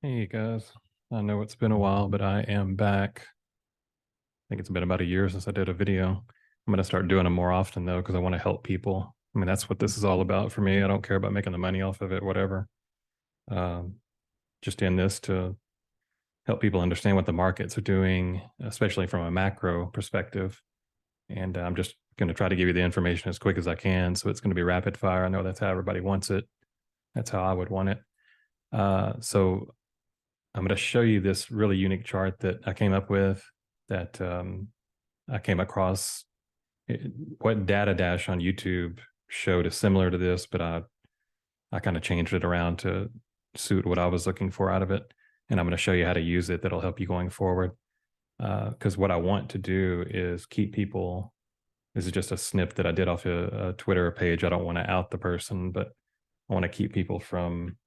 Hey guys, I know it's been a while, but I am back. I think it's been about a year since I did a video. I'm going to start doing them more often though, because I want to help people. I mean, that's what this is all about for me. I don't care about making the money off of it, whatever. Um, just in this to help people understand what the markets are doing, especially from a macro perspective. And I'm just going to try to give you the information as quick as I can. So it's going to be rapid fire. I know that's how everybody wants it. That's how I would want it. So I'm going to show you this really unique chart that I came up with that I came across. What Data Dash on YouTube showed is similar to this, but I kind of changed it around to suit what I was looking for out of it. And I'm going to show you how to use it that'll help you going forward. Because what I want to do is keep people. This is just a snip that I did off a Twitter page. I don't want to out the person, but I want to keep people from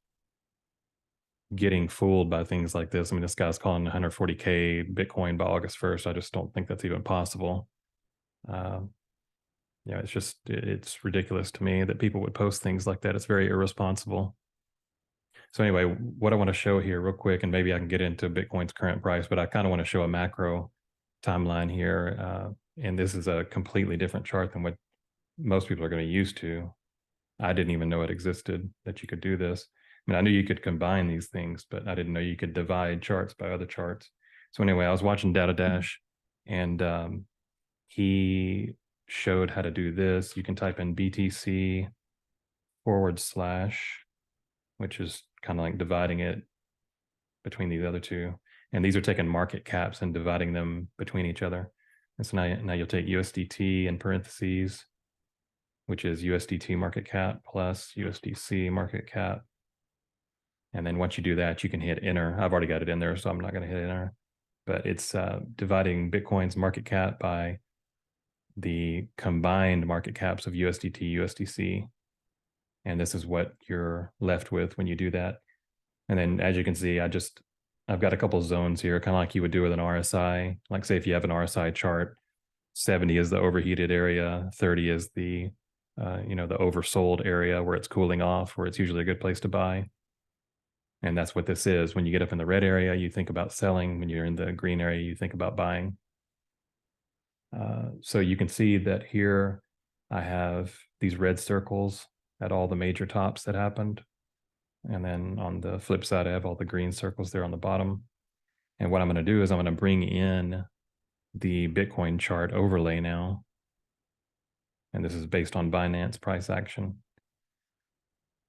getting fooled by things like this. I mean, this guy's calling 140K Bitcoin by August 1st. I just don't think that's even possible. Um, it's ridiculous to me that people would post things like that. It's very irresponsible. So anyway, what I want to show here real quick, and maybe I can get into Bitcoin's current price, but I kind of want to show a macro timeline here. And this is a completely different chart than what most people are going to use to. I didn't even know it existed, that you could do this. I mean, I knew you could combine these things, but I didn't know you could divide charts by other charts. So anyway, I was watching Data Dash, and he showed how to do this. You can type in BTC forward slash, which is kind of like dividing it between these other two. And these are taking market caps and dividing them between each other. And so now you'll take USDT in parentheses, which is USDT market cap plus USDC market cap. And then once you do that, you can hit enter. I've already got it in there, so I'm not going to hit enter. But it's dividing Bitcoin's market cap by the combined market caps of USDT, USDC. And this is what you're left with when you do that. And then as you can see, I've got a couple of zones here, kind of like you would do with an RSI. Like say if you have an RSI chart, 70 is the overheated area, 30 is the the oversold area where it's cooling off, where it's usually a good place to buy. And that's what this is. When you get up in the red area, you think about selling. When you're in the green area, you think about buying. So you can see that here I have these red circles at all the major tops that happened. And then on the flip side, I have all the green circles there on the bottom. And what I'm going to do is I'm going to bring in the Bitcoin chart overlay now. And this is based on Binance price action.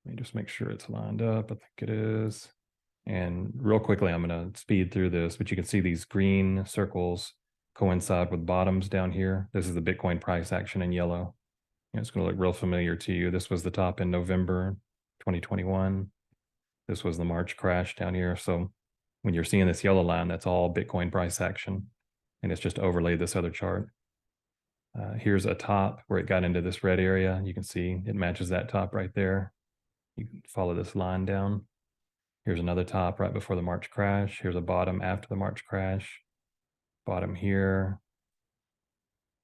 Let me just make sure it's lined up. I think it is. And real quickly, I'm going to speed through this, but you can see these green circles coincide with bottoms down here. This is the Bitcoin price action in yellow. It's going to look real familiar to you. This was the top in November 2021. This was the March crash down here. So when you're seeing this yellow line, that's all Bitcoin price action. And it's just overlaid this other chart. Here's a top where it got into this red area. You can see it matches that top right there. You can follow this line down. Here's another top right before the March crash. Here's a bottom after the March crash. Bottom here.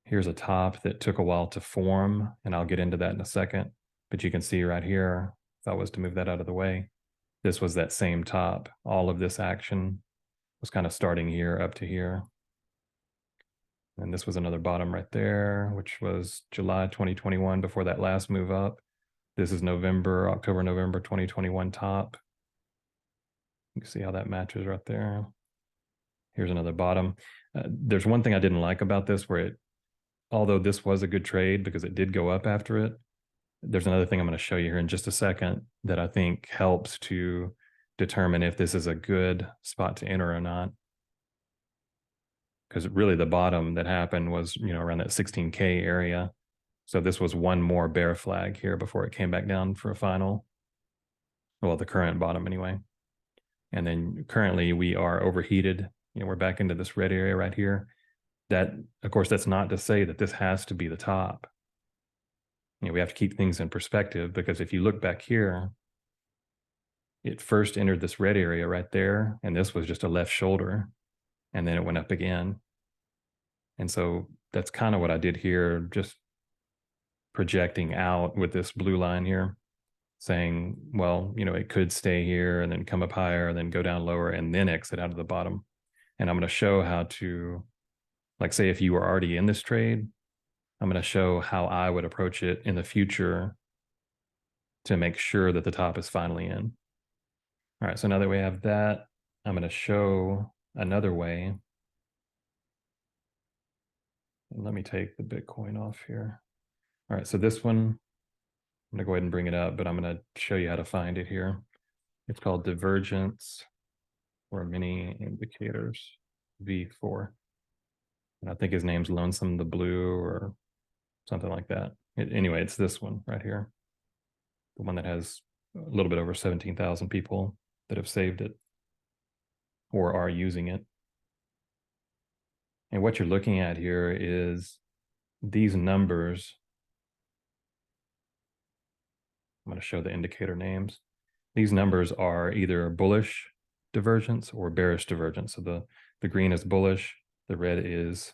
Here's a top that took a while to form, and I'll get into that in a second. But you can see right here, if I was to move that out of the way, this was that same top. All of this action was kind of starting here up to here. And this was another bottom right there, which was July 2021 before that last move up. This is October, November 2021 top. You can see how that matches right there. Here's another bottom. There's one thing I didn't like about this where although this was a good trade because it did go up after it, there's another thing I'm going to show you here in just a second that I think helps to determine if this is a good spot to enter or not. Because really the bottom that happened was, around that 16K area. So this was one more bear flag here before it came back down for a final. Well, the current bottom anyway. And then currently we are overheated. We're back into this red area right here. That, of course, that's not to say that this has to be the top. We have to keep things in perspective because if you look back here, it first entered this red area right there, and this was just a left shoulder, and then it went up again. And so that's kind of what I did here, just projecting out with this blue line here. saying, well, it could stay here and then come up higher and then go down lower and then exit out of the bottom. And I'm going to show how to, like, say if you were already in this trade, I'm going to show how I would approach it in the future to make sure that the top is finally in. All right, so now that we have that, I'm going to show another way. And let me take the Bitcoin off here. All right, so this one, I'm going to go ahead and bring it up, but I'm going to show you how to find it here. It's called divergence or mini indicators V4. And I think his name's Lonesome the Blue or something like that. Anyway, it's this one right here, the one that has a little bit over 17,000 people that have saved it or are using it. And what you're looking at here is these numbers. I'm going to show the indicator names. These numbers are either bullish divergence or bearish divergence. So the green is bullish, the red is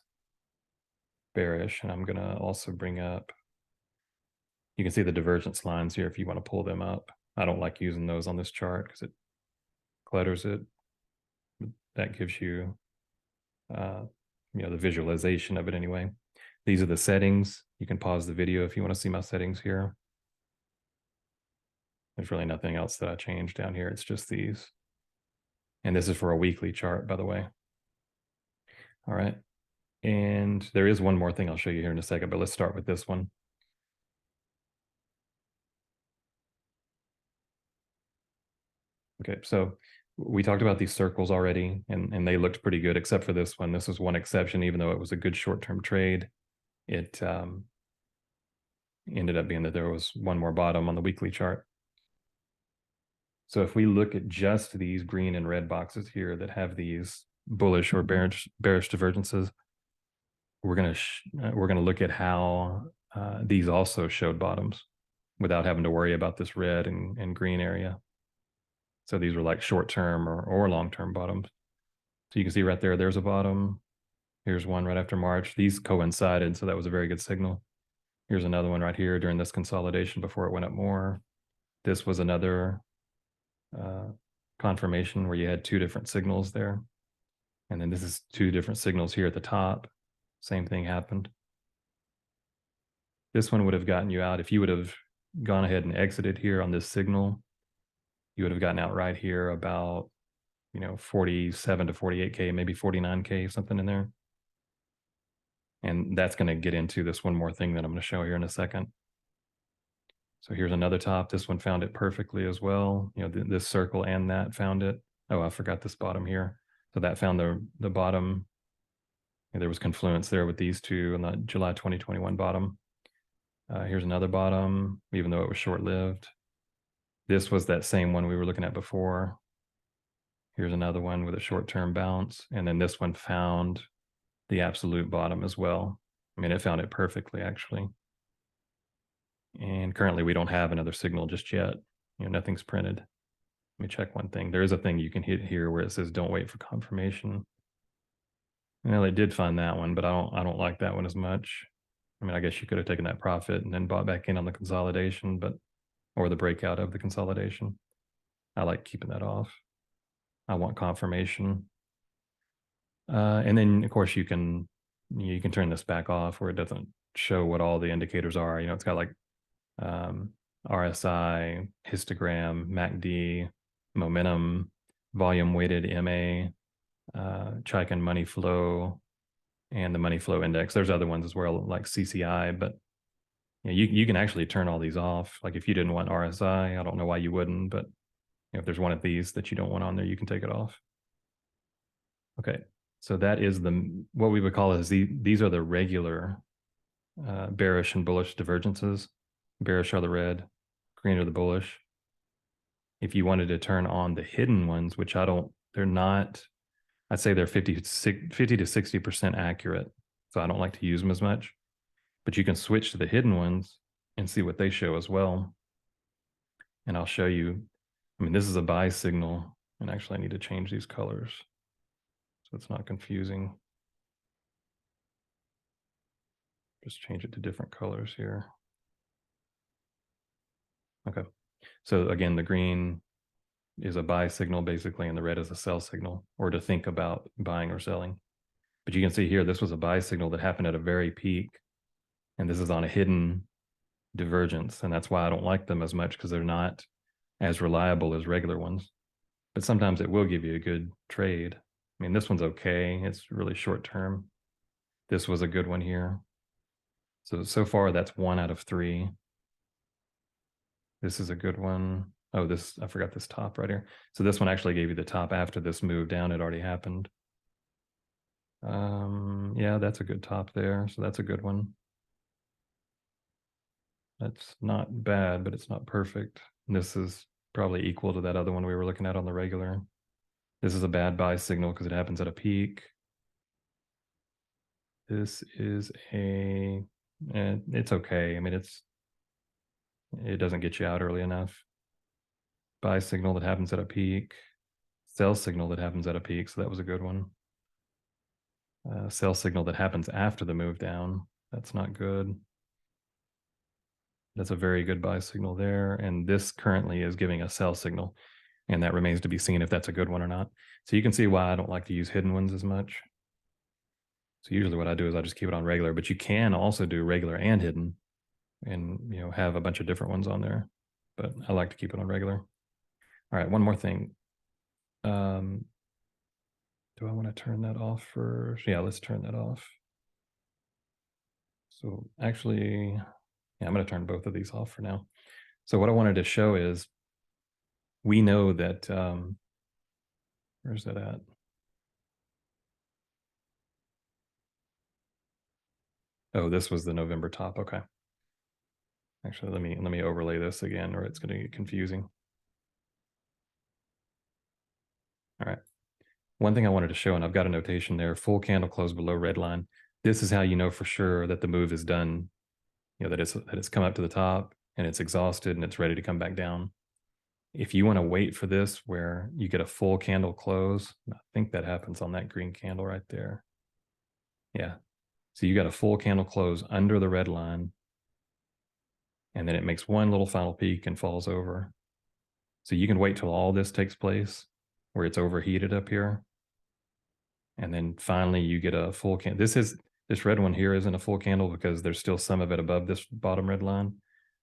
bearish. And I'm going to also bring up, you can see the divergence lines here if you want to pull them up. I don't like using those on this chart because it clutters it. That gives you, the visualization of it anyway. These are the settings. You can pause the video if you want to see my settings here. There's really nothing else that I changed down here. It's just these. And this is for a weekly chart, by the way. All right. And there is one more thing I'll show you here in a second, but let's start with this one. Okay, so we talked about these circles already, and they looked pretty good, except for this one. This is one exception, even though it was a good short-term trade. It ended up being that there was one more bottom on the weekly chart. So if we look at just these green and red boxes here that have these bullish or bearish divergences, we're gonna look at how these also showed bottoms without having to worry about this red and green area. So these were like short-term or long-term bottoms. So you can see right there, there's a bottom. Here's one right after March. These coincided, so that was a very good signal. Here's another one right here during this consolidation before it went up more. This was another confirmation where you had two different signals there. And then this is two different signals here at the top. Same thing happened. This one would have gotten you out if you would have gone ahead and exited here on this signal. You would have gotten out right here about 47 to 48K, maybe 49K, something in there. And that's going to get into this one more thing that I'm going to show here in a second. So here's another top. This one found it perfectly as well. This circle and that found it. Oh, I forgot this bottom here. So that found the bottom. And there was confluence there with these two on the July 2021 bottom. Here's another bottom, even though it was short-lived. This was that same one we were looking at before. Here's another one with a short-term bounce. And then this one found the absolute bottom as well. I mean, it found it perfectly, actually. And currently we don't have another signal just yet. Nothing's printed. Let me check one thing. There is a thing you can hit here where it says don't wait for confirmation. Well, it did find that one, but I don't like that one as much. I mean, I guess you could have taken that profit and then bought back in on the consolidation, or the breakout of the consolidation. I like keeping that off. I want confirmation. And then of course you can turn this back off where it doesn't show what all the indicators are. It's got like RSI, histogram, MACD, momentum, volume weighted MA, Chaikin money flow, and the money flow index. There's other ones as well, like CCI, but you can actually turn all these off. Like if you didn't want RSI, I don't know why you wouldn't, but if there's one of these that you don't want on there, you can take it off. Okay, so that is what we would call is these are the regular bearish and bullish divergences. Bearish are the red, green are the bullish. If you wanted to turn on the hidden ones, which they're not, I'd say they're 50 to 60% accurate. So I don't like to use them as much, but you can switch to the hidden ones and see what they show as well. And I'll show you, I mean, this is a buy signal, and actually I need to change these colors so it's not confusing. Just change it to different colors here. Okay. So again, the green is a buy signal basically, and the red is a sell signal, or to think about buying or selling. But you can see here, this was a buy signal that happened at a very peak, and this is on a hidden divergence. And that's why I don't like them as much, because they're not as reliable as regular ones. But sometimes it will give you a good trade. I mean, this one's okay. It's really short term. This was a good one here. So far, that's 1 out of 3. This is a good one. Oh, this, I forgot this top right here. So this one actually gave you the top after this move down. It already happened. Yeah, that's a good top there. So that's a good one. That's not bad, but it's not perfect. And this is probably equal to that other one we were looking at on the regular. This is a bad buy signal because it happens at a peak. This is it's okay. I mean, it doesn't get you out early enough. Buy signal that happens at a peak. Sell signal that happens at a peak. So that was a good one. Sell signal that happens after the move down. That's not good. That's a very good buy signal there. And this currently is giving a sell signal. And that remains to be seen if that's a good one or not. So you can see why I don't like to use hidden ones as much. So usually what I do is I just keep it on regular, but you can also do regular and hidden and, have a bunch of different ones on there. But I like to keep it on regular. All right, one more thing. Do I want to turn that off first? Yeah, let's turn that off. So actually, yeah, I'm going to turn both of these off for now. So what I wanted to show is we know that, where's that at? Oh, this was the November top. Okay. Actually, let me overlay this again, or it's going to get confusing. All right. One thing I wanted to show, and I've got a notation there, full candle close below red line. This is how you know for sure that the move is done, that it's come up to the top and it's exhausted and it's ready to come back down. If you want to wait for this where you get a full candle close, I think that happens on that green candle right there. Yeah. So you got a full candle close under the red line, and then it makes one little final peak and falls over. So you can wait till all this takes place where it's overheated up here. And then finally you get a full candle. This red one here isn't a full candle because there's still some of it above this bottom red line.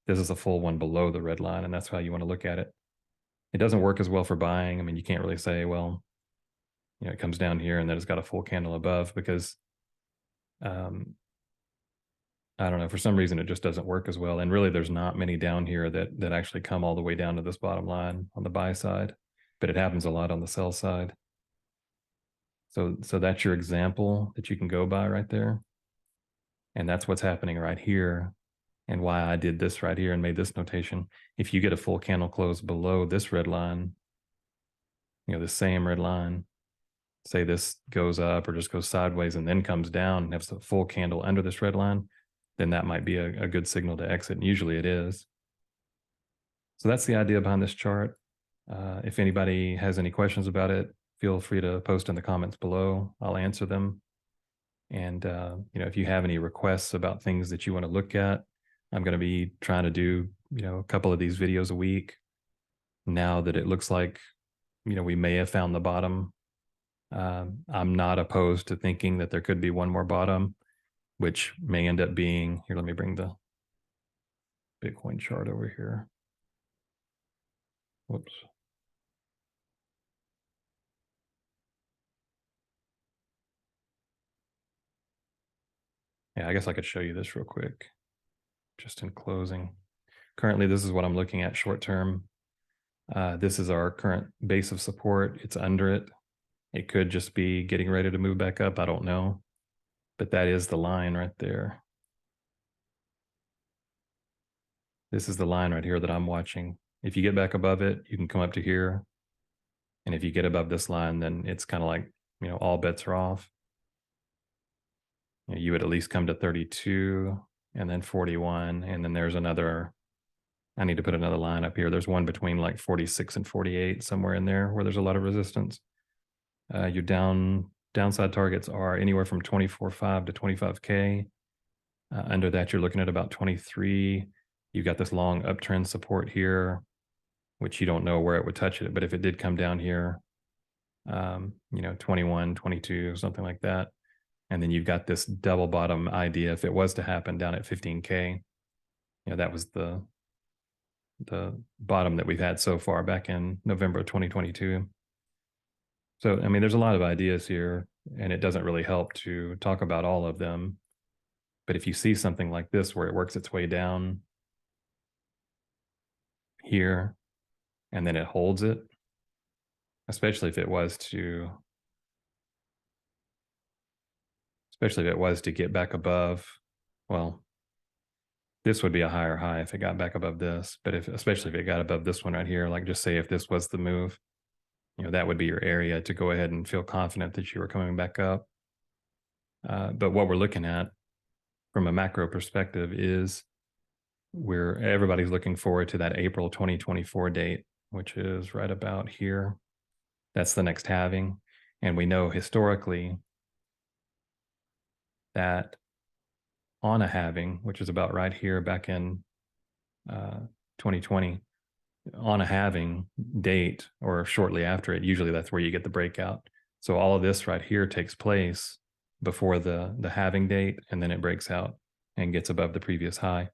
This is a full one below the red line, and that's how you want to look at it. It doesn't work as well for buying. I mean, you can't really say, well, it comes down here and then it's got a full candle above, because I don't know, for some reason it just doesn't work as well. And really there's not many down here that actually come all the way down to this bottom line on the buy side, but it happens a lot on the sell side. So that's your example that you can go by right there. And that's what's happening right here, and why I did this right here and made this notation. If you get a full candle close below this red line, the same red line, say this goes up or just goes sideways and then comes down and has a full candle under this red line, then that might be a good signal to exit. And usually it is. So that's the idea behind this chart. If anybody has any questions about it, feel free to post in the comments below. I'll answer them. And, if you have any requests about things that you want to look at, I'm going to be trying to do, a couple of these videos a week now that it looks like, we may have found the bottom. I'm not opposed to thinking that there could be one more bottom, which may end up being, here, let me bring the Bitcoin chart over here. Whoops. Yeah, I guess I could show you this real quick, just in closing. Currently, this is what I'm looking at short term. This is our current base of support. It's under it. It could just be getting ready to move back up. I don't know. But that is the line right there. This is the line right here that I'm watching. If you get back above it, you can come up to here. And if you get above this line, then it's kind of like, all bets are off. You would at least come to 32 and then 41. And then there's another, I need to put another line up here. There's one between like 46 and 48, somewhere in there where there's a lot of resistance. Your downside targets are anywhere from 24.5 to 25K. Under that, you're looking at about 23. You've got this long uptrend support here. which you don't know where it would touch it. But if it did come down here, 21, 22, something like that, and then you've got this double bottom idea. If it was to happen down at 15K, that was the bottom that we've had so far back in November of 2022. So, I mean, there's a lot of ideas here, and it doesn't really help to talk about all of them. But if you see something like this where it works its way down here and then it holds it, especially if it was to get back above, well, this would be a higher high if it got back above this. But especially if it got above this one right here, like just say if this was the move, that would be your area to go ahead and feel confident that you were coming back up. But what we're looking at from a macro perspective is everybody's looking forward to that April 2024 date, which is right about here. That's the next halving. And we know historically that on a halving, which is about right here back in 2020, on a halving date or shortly after it, usually that's where you get the breakout. So all of this right here takes place before the halving date, and then it breaks out and gets above the previous high.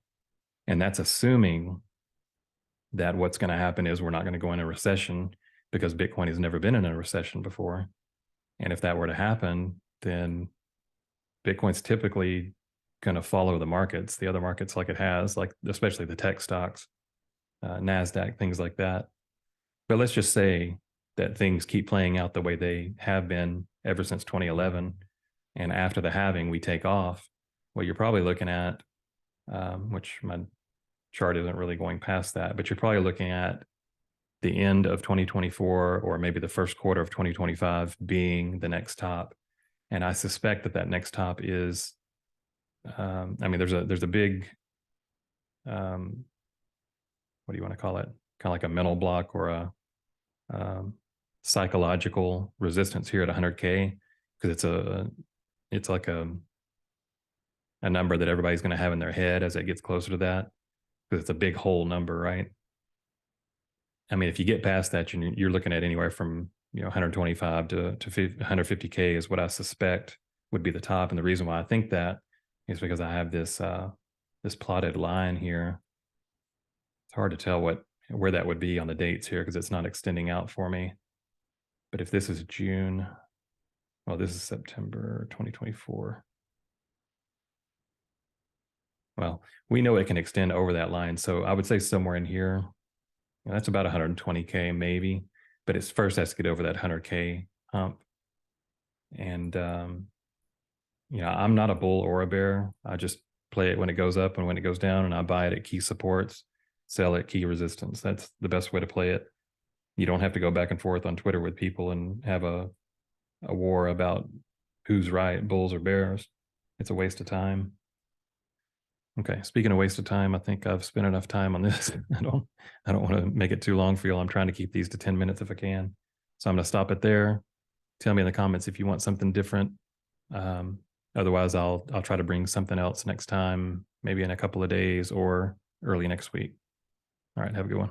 And that's assuming that what's going to happen is we're not going to go in a recession, because Bitcoin has never been in a recession before. And if that were to happen, then Bitcoin's typically going to follow the markets, the other markets, like it has, like especially the tech stocks, NASDAQ, things like that. But let's just say that things keep playing out the way they have been ever since 2011. And after the halving, we take off. Well, you're probably looking at, which my chart isn't really going past that, but you're probably looking at the end of 2024 or maybe the first quarter of 2025 being the next top. And I suspect that next top is, there's a big, what do you want to call it? Kind of like a mental block or a psychological resistance here at 100K, because it's like a number that everybody's going to have in their head as it gets closer to that, because it's a big whole number, right? I mean, if you get past that, you're looking at anywhere from 125 to 150K is what I suspect would be the top. And the reason why I think that is because I have this plotted line here. It's hard to tell where that would be on the dates here because it's not extending out for me. But if this is June, well, this is September 2024. Well, we know it can extend over that line. So I would say somewhere in here, that's about 120K maybe, but it first has to get over that 100K hump. And, I'm not a bull or a bear. I just play it when it goes up and when it goes down, and I buy it at key supports, sell at key resistance. That's the best way to play it. You don't have to go back and forth on Twitter with people and have a war about who's right, bulls or bears. It's a waste of time. Okay, speaking of waste of time, I think I've spent enough time on this. I don't want to make it too long for you. I'm trying to keep these to 10 minutes if I can. So I'm going to stop it there. Tell me in the comments if you want something different. Otherwise, I'll try to bring something else next time, maybe in a couple of days or early next week. All right, have a good one.